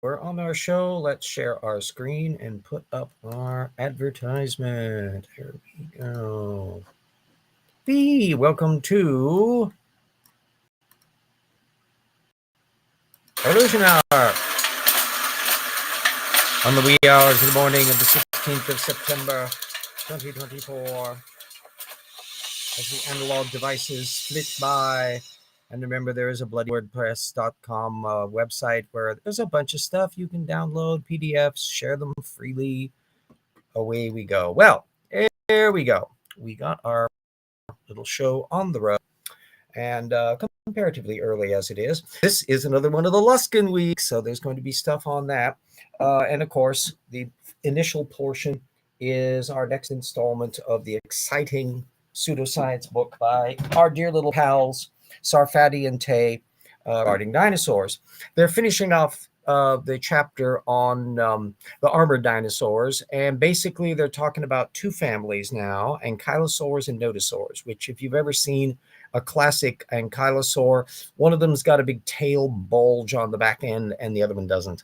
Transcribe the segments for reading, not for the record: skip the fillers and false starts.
We're on our show. Let's share our screen and put up our advertisement. Here we go. B, welcome to Illusion Hour. On the wee hours of the morning of the 16th of September, 2024, as the analog devices split by. And remember, there is a bloodywordpress.com website where there's a bunch of stuff you can download, PDFs, share them freely. Away we go. Well, there we go. We got our little show on the road, and comparatively early as it is. This is another one of the Luskin weeks, so there's going to be stuff on that. And of course, the initial portion is our next installment of the exciting pseudoscience book by our dear little pals, Sarfati and Tay, regarding dinosaurs. They're finishing off the chapter on the armored dinosaurs, and basically they're talking about two families now, ankylosaurs and nodosaurs, which if you've ever seen a classic ankylosaur, one of them's got a big tail bulge on the back end and the other one doesn't.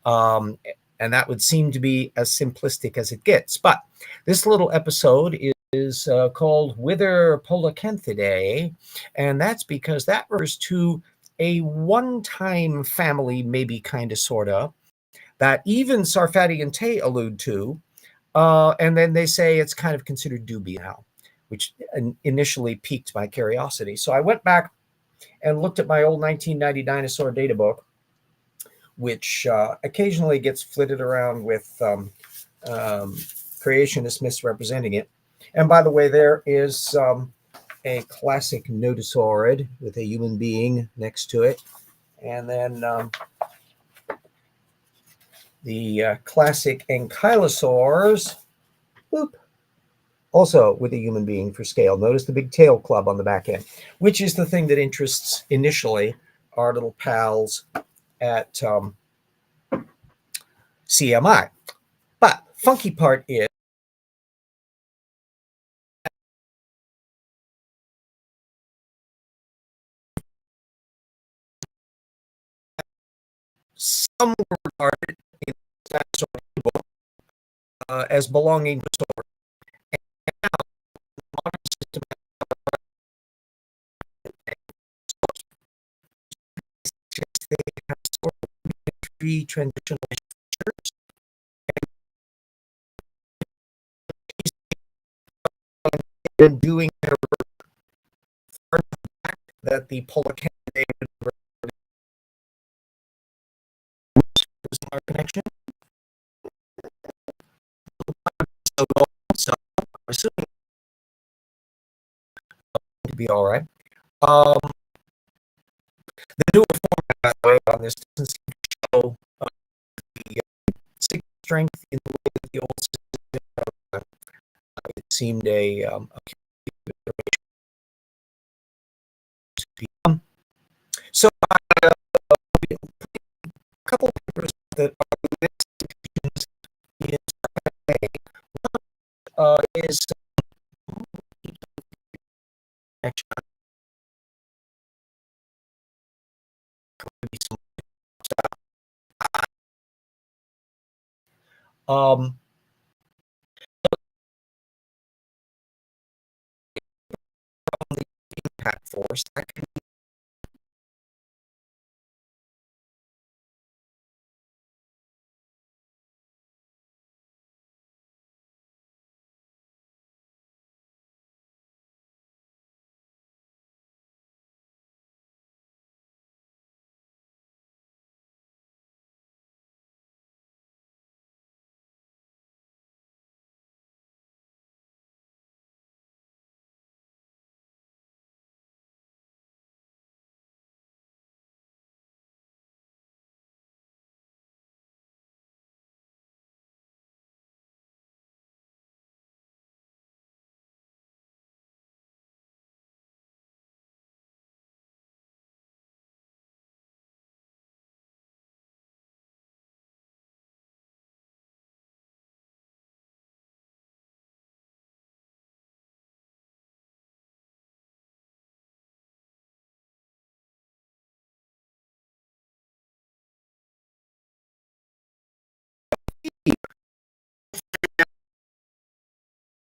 And that would seem to be as simplistic as it gets. But this little episode is called Whither Polacanthidae, and that's because that refers to a one-time family, maybe kind of, sort of, that even Sarfati and Tay allude to, and then they say it's kind of considered dubious now, which initially piqued my curiosity. So I went back and looked at my old 1990 dinosaur data book, which occasionally gets flitted around with creationists misrepresenting it. And by the way, there is a classic nodosaurid with a human being next to it. And then the classic ankylosaurs, boop, also with a human being for scale. Notice the big tail club on the back end, which is the thing that interests initially our little pals at CMI. But funky part is some were regarded in the dinosaur book as belonging to Saur. And now, the modern system suggests they have sort of three transitional features, and they've been doing their work back that the Polacanthidae was our connection. So I'm assuming to be all right. The newer format, by the way, on this doesn't seem to show the strength in the way that the old system. It seemed a so a couple of papers that are is um the impact force that can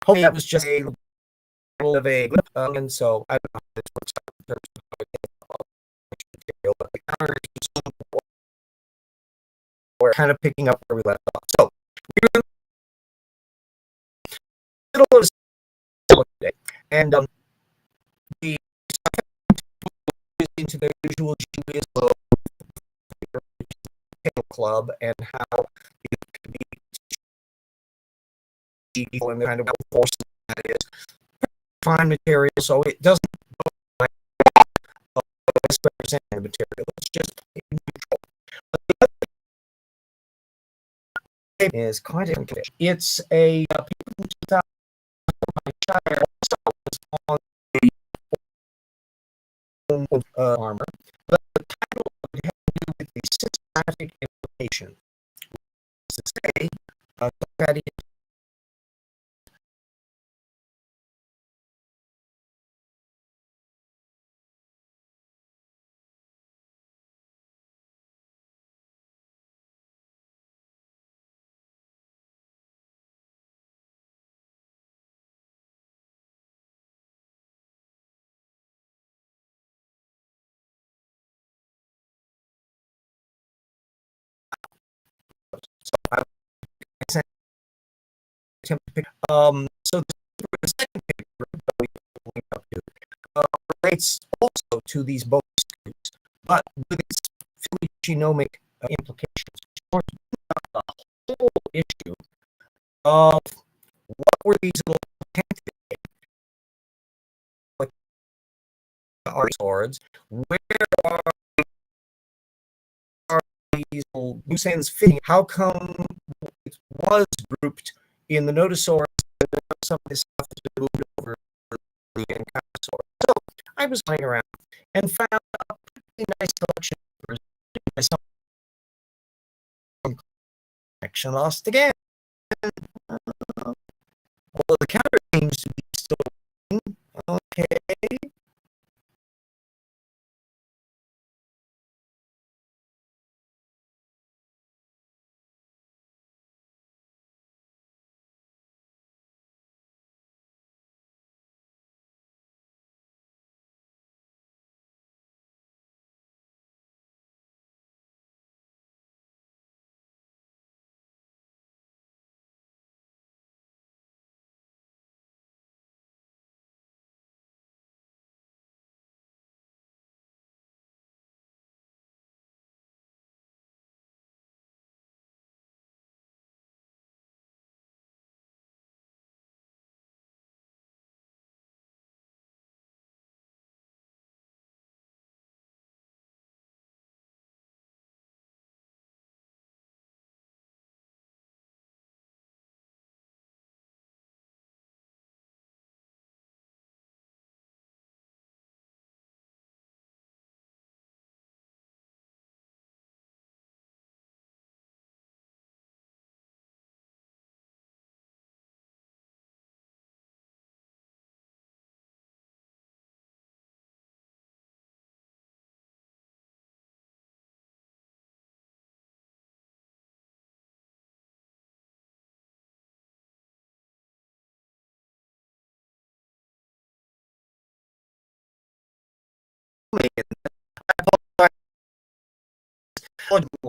hopefully that was just a little of a glip, and so I don't know how this works out in terms of how it gets all the material, but the counter is we're kind of picking up where we left off. So we're in the middle of the today, and the into the usual genius of the club and how it can be and the kind of force that is fine material, so it doesn't like misrepresent the material. It's just neutral. But the other thing is quite a fish. It's a paper from 2000 by Shire, also was on the armor, but the title would have to do with the systematic implication. To say, fatty so so the second paper that we link up to relates also to these both groups, but with its phylogenomic implications. The whole issue of what were these little swords? Where are these loose ends fitting? How come it was grouped in the Notosaurus and then some of this stuff has been moved over to the Ankylosaurus? So I was playing around and found a pretty nice collection of connection lost again. Well, the counter seems to be still okay.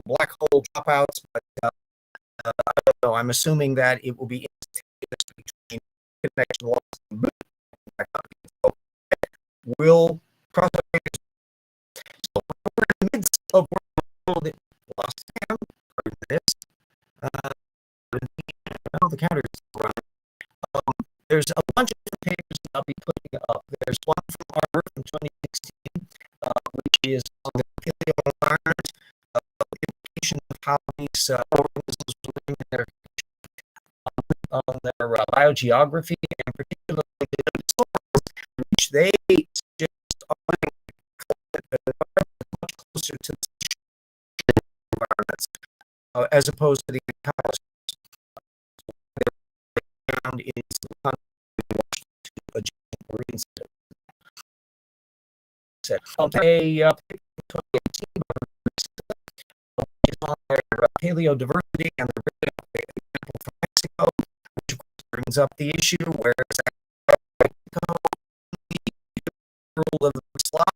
Black hole dropouts, but I don't know. I'm assuming that it will be between connection loss and boot. So we'll cross over. So we're in the midst of world that lost down for this. The counter is running. There's a bunch of different papers that I'll be putting up. There's one from Arbor from 2016, which is on the paleoenvironment, implications of how these organisms live in their on their biogeography, and particularly the soils, which they suggest are much closer to the environments as opposed to the encounters found in adjacent marine on their paleo diversity and the example from Mexico, which of course brings brings up the issue where it's rule of the slosh.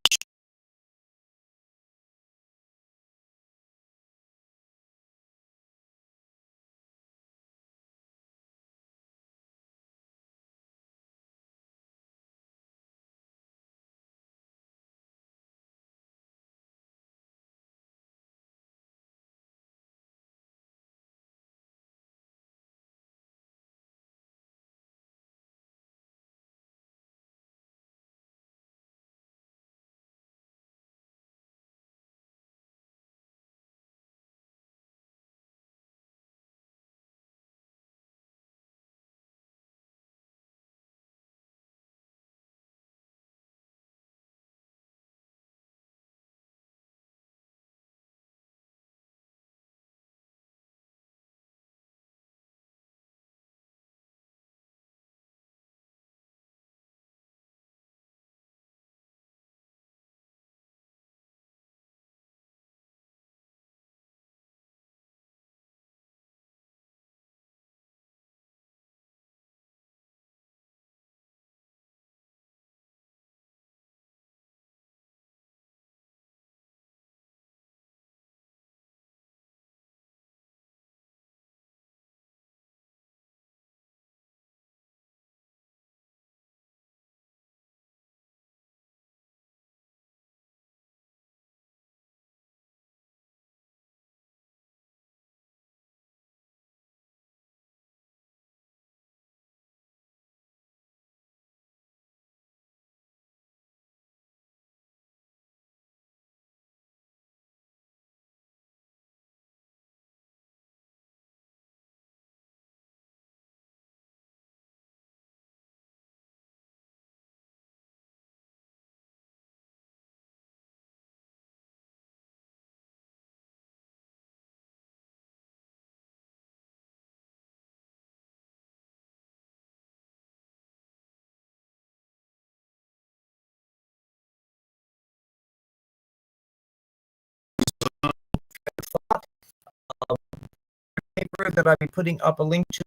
Paper that I'll be putting up a link to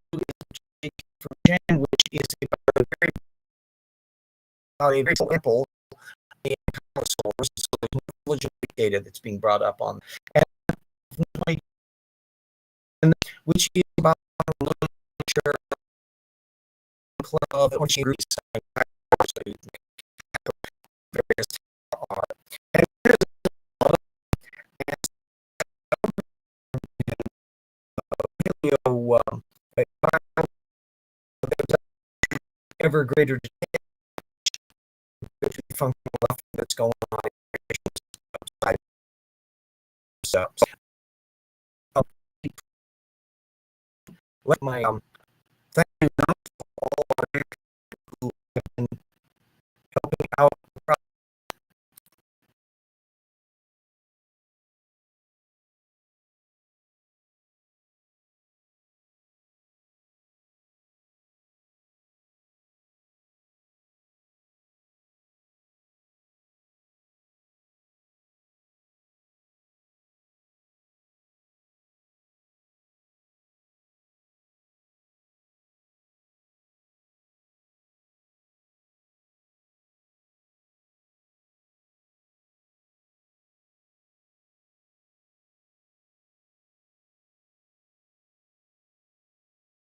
is from Jen, which is about a very simple in source, so there's no legitimate data that's being brought up on, and which is about literature of various art. And paleo, ever greater functional that's going on. So, let my thank you for all who have been helping out.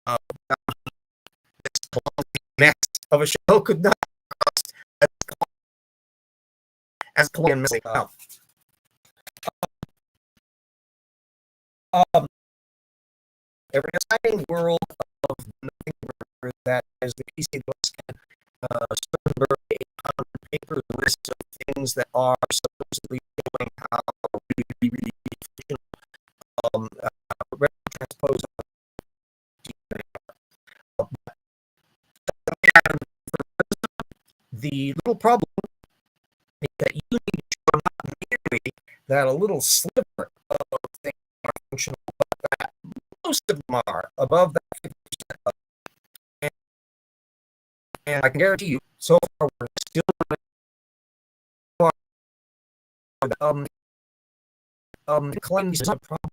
Uh, next of a show could not cost as Colombian missing. Um, every exciting world of nothing that is the PC Luskin Sternberg 800 paper list of things that are supposedly showing how really efficient transpose the little problem is that you need to show not merely that a little sliver of things are functional, but that most of them are above that 50%. And I can guarantee you, so far we're still claims is a problem.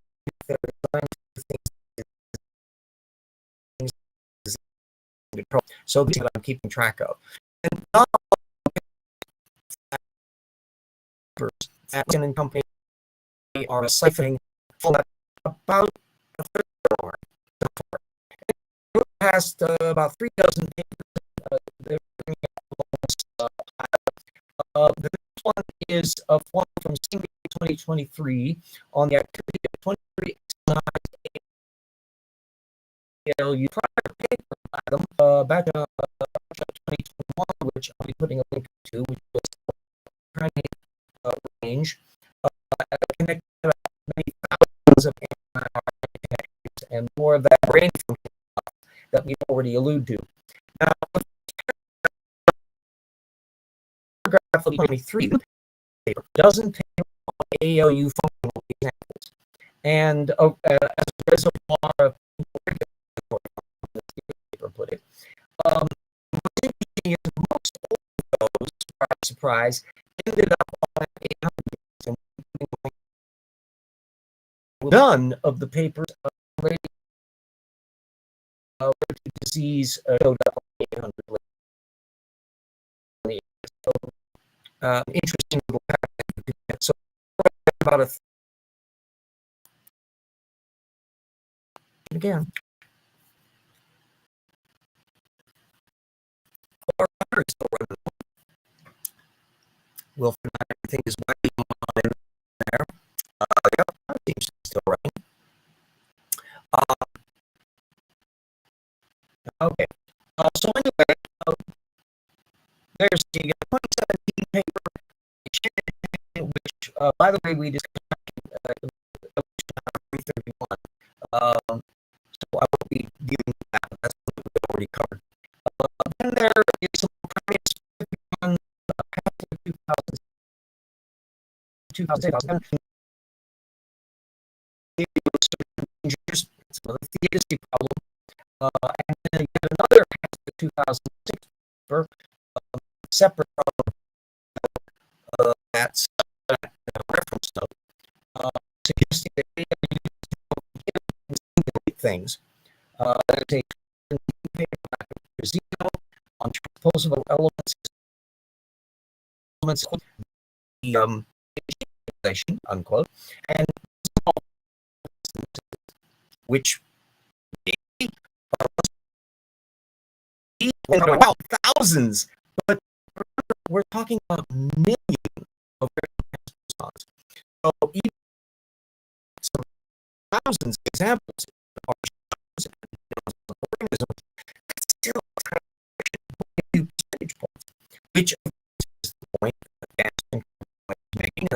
control. So these are what I'm keeping track of. And not Luskin and company are siphoning about a third or so far. Past about 3 dozen papers, they're bringing the next one is one from 2023 on the activity of 23 ALU prior paper by them back in 2021, which I'll be putting a link to, which was range connected about many thousands of connections and more of that brain function that we've already alluded to. Now, paragraph 23 paper doesn't take ALU functional examples, and as a reservoir of put it, what's interesting is most of those, surprise, ended up on 800, and none of the papers related to disease showed up on 800. So, interesting little pattern. So about a again. Will everything is waiting on in there. Yep, that seems still right. Okay. So anyway, there's the 2017 paper, which, by the way, we discussed 331. So I won't be dealing with that. That's what we've already covered. Then there is some previous on 2007. It's another theistic problem. And then yet another 2006 paper, separate from that's reference note, suggesting that they things. There's a paper on transposable elements, the unquote, and which wow, thousands, but we're talking about millions of responses. So even thousands of examples are organisms, still percentage points, which is the point that making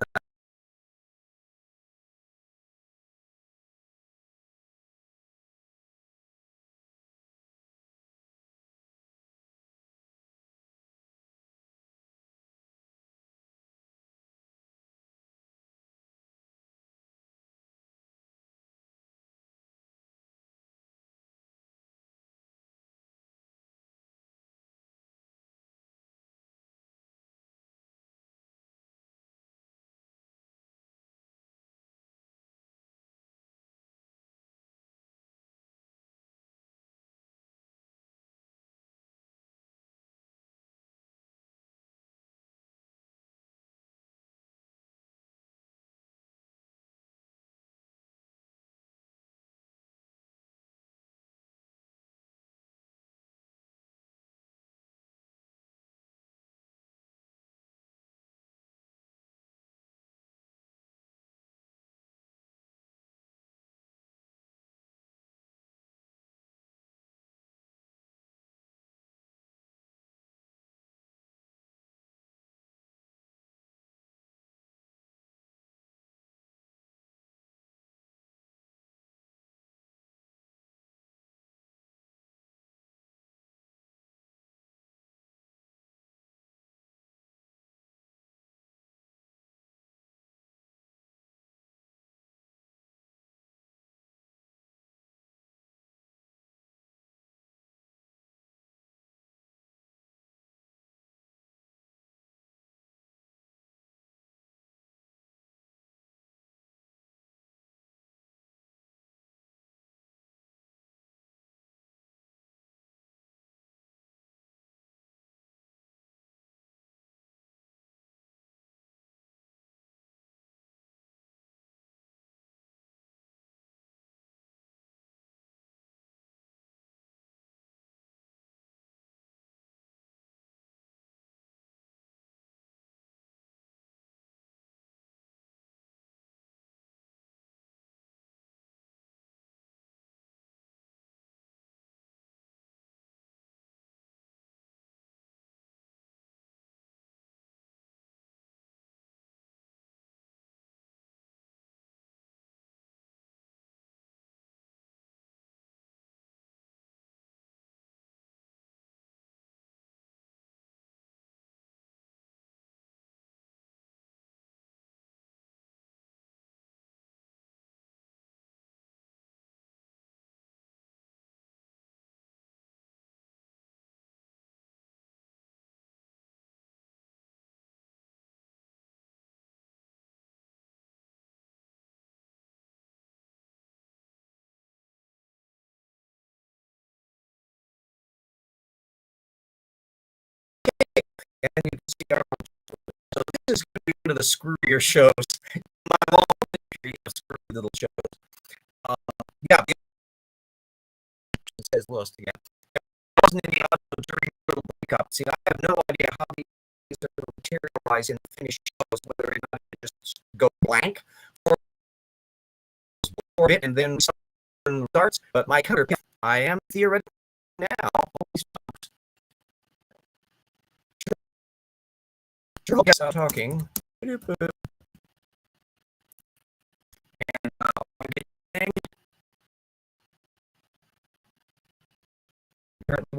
and you can see our. So this is going to be one of the screwier shows. My long history of screwy little shows. Yeah, it says Lost again. Wasn't any audio during the little breakup. See, I have no idea how these are going to materialize in the finished shows, whether or not it just go blank or it and then something starts. But my counter, I am theoretical now. Sure, stop talking. And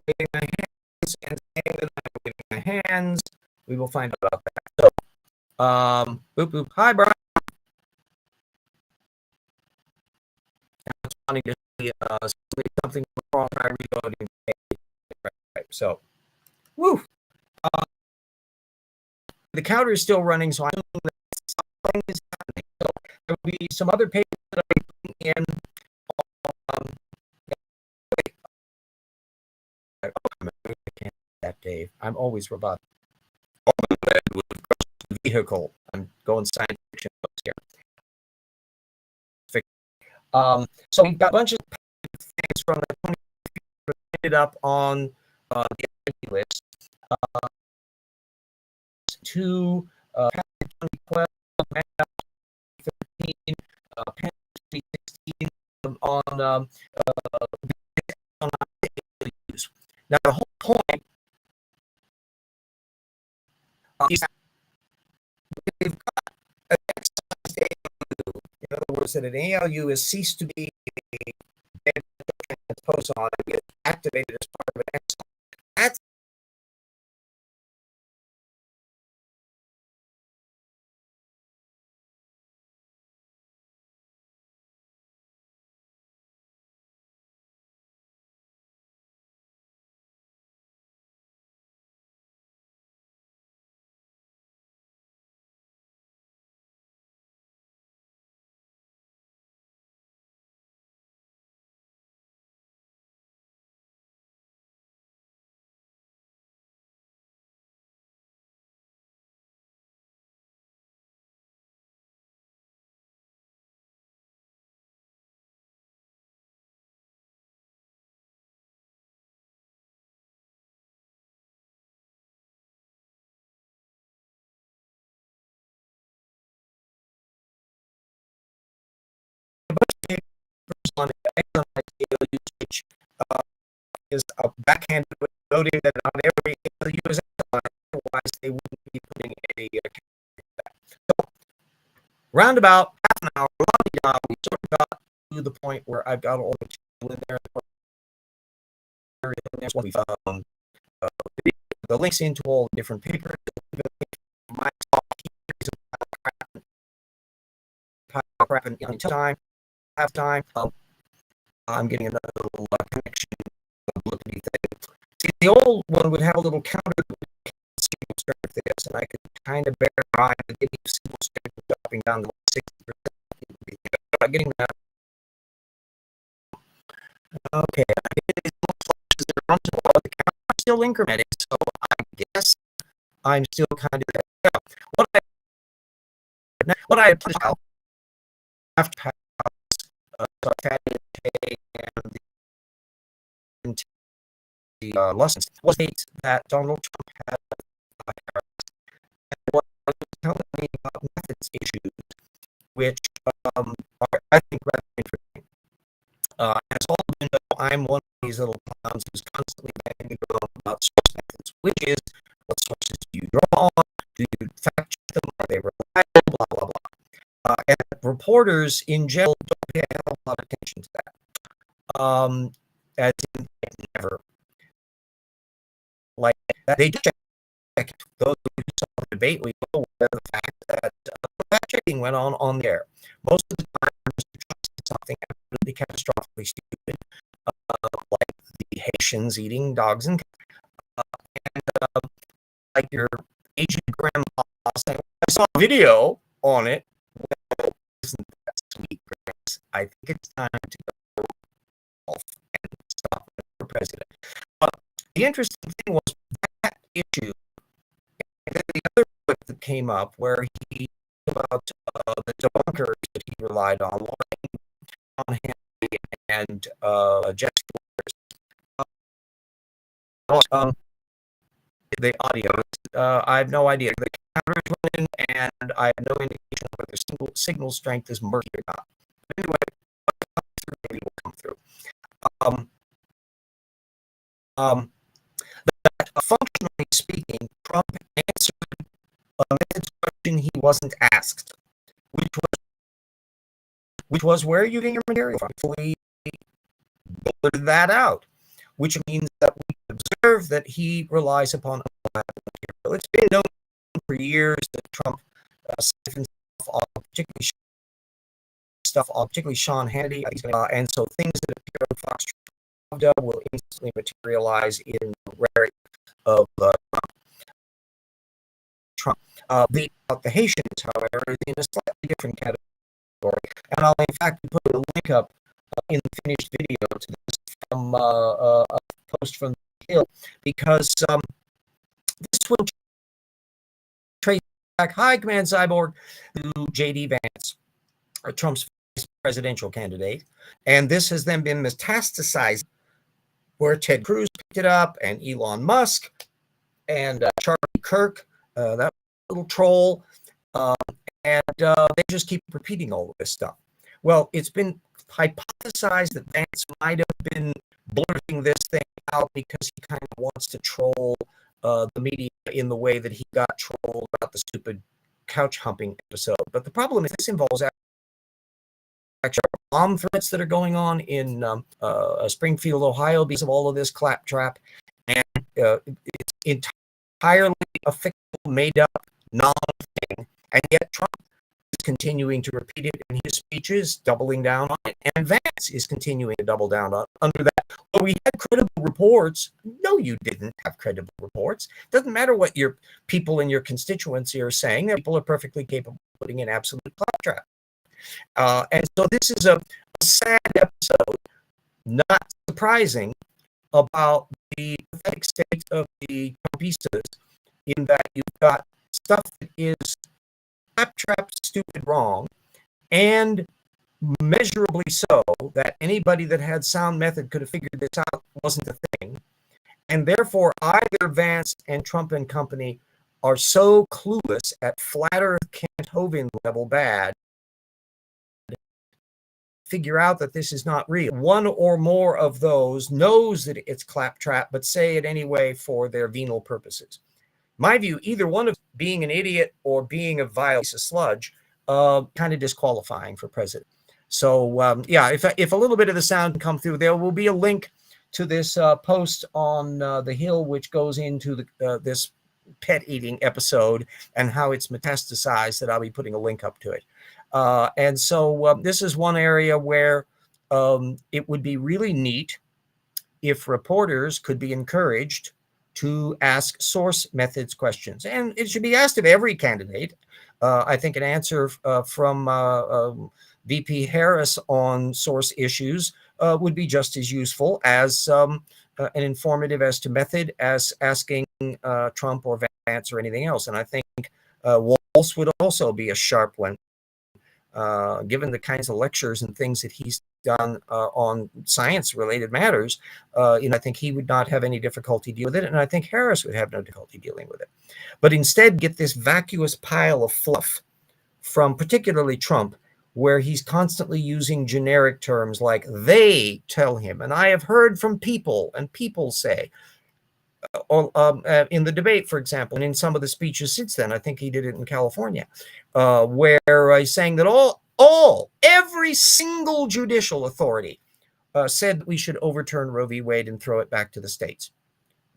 waving my hands and saying that I'm waving my hands. We will find out about that. So, boop boop. Hi, Brian. It's funny to see something wrong. I reloading. Right. So, woo. The counter is still running, so I know that something is happening. So there will be some other papers that I'm putting in. That Dave, I'm always robotic. Vehicle. I'm going science fiction here. So we've got a bunch of things from the 20 ended up on the list. Two, 2012, 2013, 2016 on use. Now the whole point is that we've got an exercise ALU. In other words, that an ALU has ceased to be a dead poson and gets activated as part of an exon. That's on exon ALU, which is a backhanded way of noting that on every ALU is exon, otherwise they wouldn't be putting a so roundabout half an hour, we sort of got to the point where I've got all the material in there. There's what we found. The links into all the different papers. My time, half time. I'm getting another little connection. See, the old one would have a little counter single strength this, and I could kind of bear in mind that getting single strength dropping down to 60%. I'm getting that. Okay, I get these little flashes that are onto the counter. I'm still incrementing, so I guess I'm still kind of there. What I put out after and the Luskin was that Donald Trump had and what was telling me about methods issues, which are, I think, rather interesting. As all of you know, I'm one of these little clowns who's constantly banging around about source methods, which is what sources do you draw on? Do you fact check them? Are they reliable? Blah, blah, blah. And reporters in general don't pay a lot of attention to that. As in, never. Like, they check those who saw the debate, we know the fact that fact checking went on the air. Most of the time, something absolutely catastrophically stupid, like the Haitians eating dogs and like your Asian grandma saying, I saw a video on it. Well, isn't that sweet, Grace? I think it's time to go off and stop for president. But the interesting thing was that issue came up where he about the debunkers that he relied on, Lauren and Jesse. The audio. I have no idea. The counters went in, and I have no indication whether signal strength is murky or not. But anyway, maybe will come through. That, functionally speaking, Trump answered a methods question he wasn't asked, which was where are you getting your material from? We blurted that out, which means that we observe that he relies upon material. It's been known for years that Trump siphons particularly Sean Hannity, and so things that appear on Fox will instantly materialize in the rhetoric of Trump. The Haitians, however, is in a slightly different category, and I'll in fact put a link up in the finished video to this from a post from the Hill, because this will trace back, hi, Command Cyborg, to J.D. Vance, Trump's vice presidential candidate, and this has then been metastasized where Ted Cruz picked it up, and Elon Musk, and Charlie Kirk, that little troll, and they just keep repeating all of this stuff. Well, it's been hypothesized that Vance might have been blurting this thing out because he kind of wants to troll the media in the way that he got trolled about the stupid couch humping episode. But the problem is this involves actual bomb threats that are going on in Springfield, Ohio, because of all of this claptrap, and it's entirely a fictional, made-up, non-thing, and yet Trump is continuing to repeat it in his speeches, doubling down on it, and Vance is continuing to double down on it. Under that, well, we had credible reports. No, you didn't have credible reports. Doesn't matter what your people in your constituency are saying. People are perfectly capable of putting in absolute claptrap. And so this is a sad episode, not surprising, about the pathetic state of the Trumpistas, in that you've got stuff that is claptrap, stupid, wrong, and measurably so, that anybody that had sound method could have figured this out wasn't a thing. And therefore, either Vance and Trump and company are so clueless at flat earth Kent Hovind level bad, figure out that this is not real. One or more of those knows that it's claptrap, but say it anyway for their venal purposes. My view, either one of being an idiot or being a vile piece of sludge, kind of disqualifying for president. So yeah, if a little bit of the sound can come through, there will be a link to this post on the Hill, which goes into this pet eating episode and how it's metastasized, that I'll be putting a link up to it. And so this is one area where it would be really neat if reporters could be encouraged to ask source methods questions. And it should be asked of every candidate. I think an answer from VP Harris on source issues would be just as useful as an informative as to method as asking Trump or Vance or anything else. And I think Walsh would also be a sharp one, given the kinds of lectures and things that he's done on science-related matters. I think he would not have any difficulty dealing with it, and I think Harris would have no difficulty dealing with it. But instead, get this vacuous pile of fluff from particularly Trump, where he's constantly using generic terms like "they tell him," and "I have heard from people," and "people say." In the debate, for example, and in some of the speeches since then, I think he did it in California, where he's saying that every single judicial authority said that we should overturn Roe v. Wade and throw it back to the states.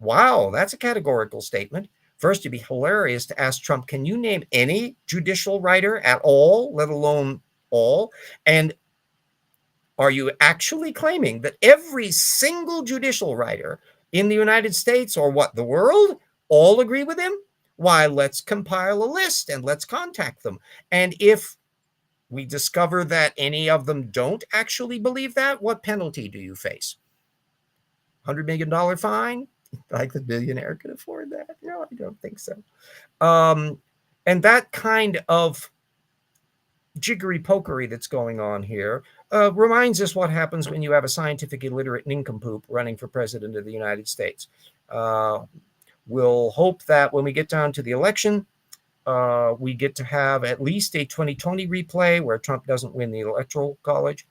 Wow, that's a categorical statement. First, it'd be hilarious to ask Trump, can you name any judicial writer at all, let alone all? And are you actually claiming that every single judicial writer in the United States, or what, the world, all agree with him? Why, let's compile a list and let's contact them. And if we discover that any of them don't actually believe that, what penalty do you face? $100 million fine? Like the billionaire could afford that? No, I don't think so. And that kind of jiggery pokery that's going on here reminds us what happens when you have a scientific illiterate nincompoop running for president of the United States. We'll hope that when we get down to the election, we get to have at least a 2020 replay where Trump doesn't win the Electoral College,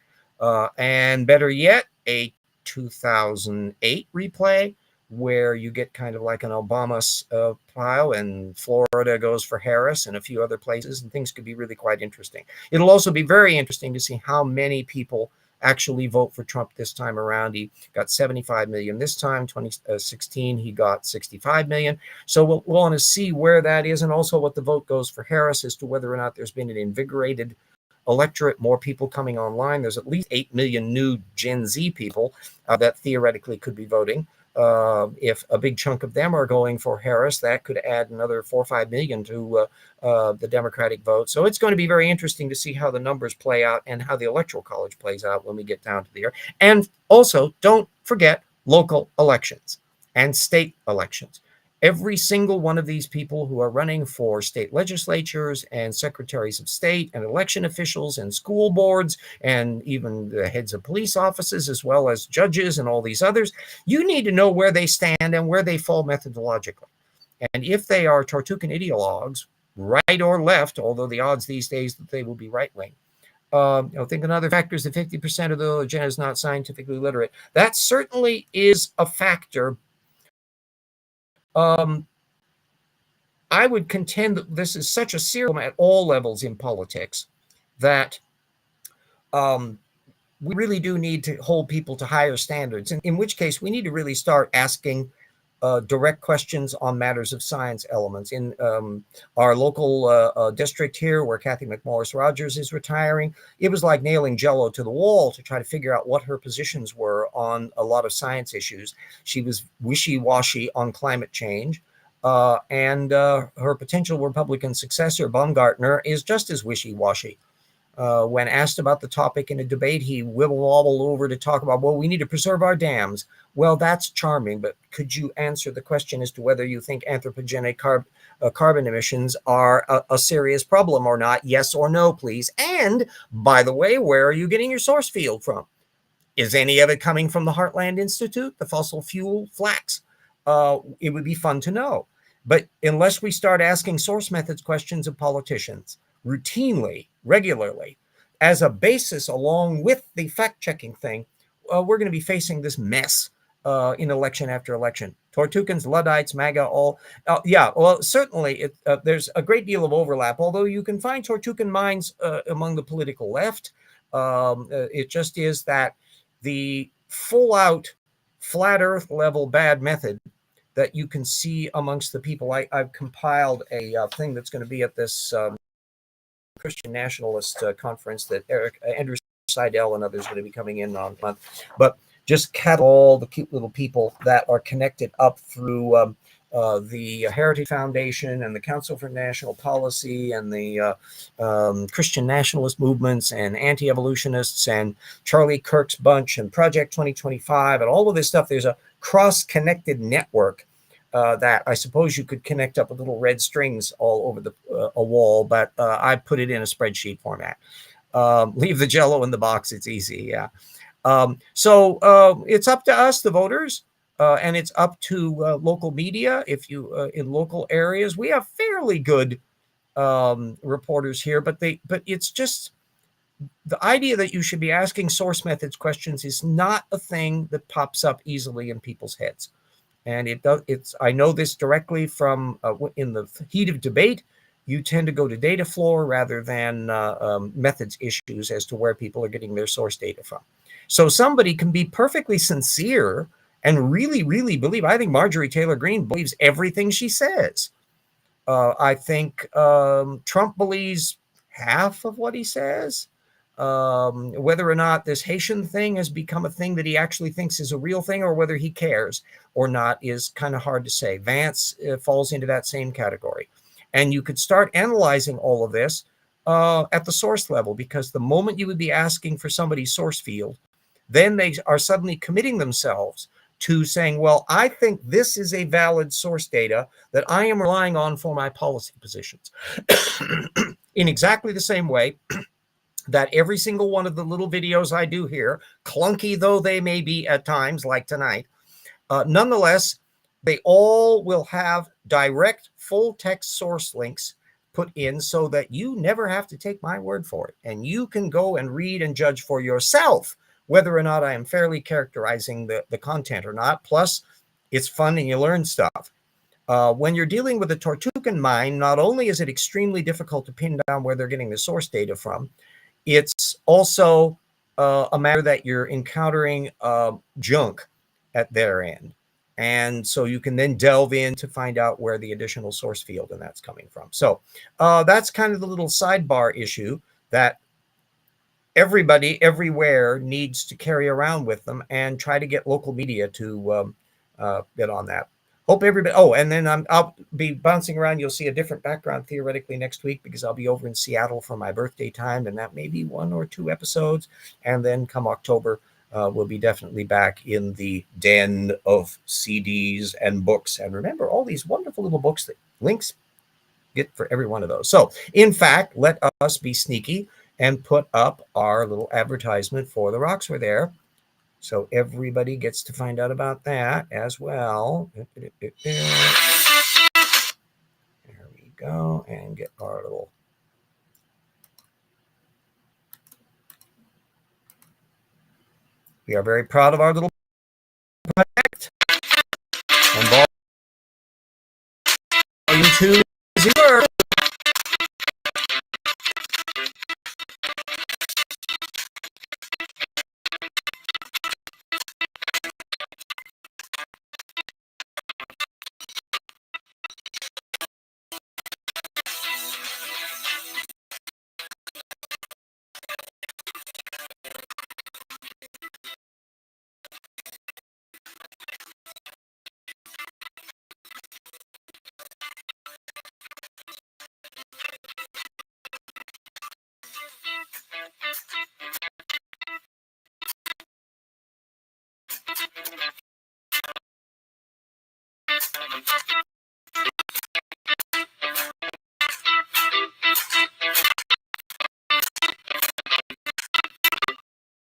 and better yet, a 2008 replay where you get kind of like an Obama pile, and Florida goes for Harris and a few other places, and things could be really quite interesting. It'll also be very interesting to see how many people actually vote for Trump this time around. He got 75 million this time. 2016, he got 65 million. So we'll want to see where that is, and also what the vote goes for Harris as to whether or not there's been an invigorated electorate, more people coming online. There's at least 8 million new Gen Z people that theoretically could be voting. If a big chunk of them are going for Harris, that could add another 4 or 5 million to the Democratic vote. So it's going to be very interesting to see how the numbers play out and how the Electoral College plays out when we get down to the year. And also, don't forget local elections and state elections. Every single one of these people who are running for state legislatures and secretaries of state and election officials and school boards and even the heads of police offices, as well as judges and all these others, you need to know where they stand and where they fall methodologically. And if they are Tortucan ideologues, right or left, although the odds these days that they will be right-wing, I think another factor is that 50% of the agenda is not scientifically literate. That certainly is a factor. I would contend that this is such a serious problem at all levels in politics that we really do need to hold people to higher standards, in which case we need to really start asking direct questions on matters of science elements. In our local district here, where Kathy McMorris Rogers is retiring, it was like nailing Jello to the wall to try to figure out what her positions were on a lot of science issues. She was wishy-washy on climate change, and her potential Republican successor, Baumgartner, is just as wishy-washy. When asked about the topic in a debate, he wibble-wobbled over to talk about, well, we need to preserve our dams. Well, that's charming, but could you answer the question as to whether you think anthropogenic carbon emissions are a serious problem or not? Yes or no, please. And, by the way, where are you getting your source field from? Is any of it coming from the Heartland Institute, the fossil fuel flax? It would be fun to know. But unless we start asking source methods questions of politicians routinely, regularly, as a basis along with the fact-checking thing, we're going to be facing this mess in election after election. Tortukans, Luddites, MAGA, all. Yeah, well, certainly there's a great deal of overlap, although you can find Tortucan minds among the political left. It just is that the full-out, flat earth level bad method that you can see amongst the people. I've compiled a thing that's going to be at this Christian nationalist conference that Andrew Seidel and others are going to be coming in on a month. But just catalog all the cute little people that are connected up through the Heritage Foundation and the Council for National Policy and the Christian nationalist movements and anti-evolutionists and Charlie Kirk's bunch and Project 2025 and all of this stuff. There's a cross-connected network that I suppose you could connect up with little red strings all over a wall, but I put it in a spreadsheet format. Leave the Jello in the box. It's easy. Yeah. So it's up to us, the voters, and it's up to local media. If you in local areas, we have fairly good reporters here, but it's just the idea that you should be asking source methods questions is not a thing that pops up easily in people's heads. And I know this directly from in the heat of debate. You tend to go to data floor rather than methods issues as to where people are getting their source data from. So somebody can be perfectly sincere and really, really believe. I think Marjorie Taylor Greene believes everything she says. I think Trump believes half of what he says. Whether or not this Haitian thing has become a thing that he actually thinks is a real thing or whether he cares or not is kind of hard to say. Vance falls into that same category. And you could start analyzing all of this at the source level, because the moment you would be asking for somebody's source field, then they are suddenly committing themselves to saying, well, I think this is a valid source data that I am relying on for my policy positions. In exactly the same way that every single one of the little videos I do here, clunky though they may be at times, like tonight, nonetheless, they all will have direct full text source links put in so that you never have to take my word for it. And you can go and read and judge for yourself whether or not I am fairly characterizing the content or not. Plus, it's fun and you learn stuff. When you're dealing with a Tortugan mine, not only is it extremely difficult to pin down where they're getting the source data from, it's also a matter that you're encountering junk at their end. And so you can then delve in to find out where the additional source field and that's coming from. So that's kind of the little sidebar issue that everybody everywhere needs to carry around with them and try to get local media to get on that. Hope everybody. Oh, and then I'll be bouncing around. You'll see a different background theoretically next week because I'll be over in Seattle for my birthday time, and that may be 1 or 2 episodes. And then come October, we'll be definitely back in the den of CDs and books. And remember, all these wonderful little books that links get for every one of those. So, in fact, let us be sneaky and put up our little advertisement for the rocks were there. So everybody gets to find out about that as well. There we go. And get our little. We are very proud of our little project. And volume 2 is here.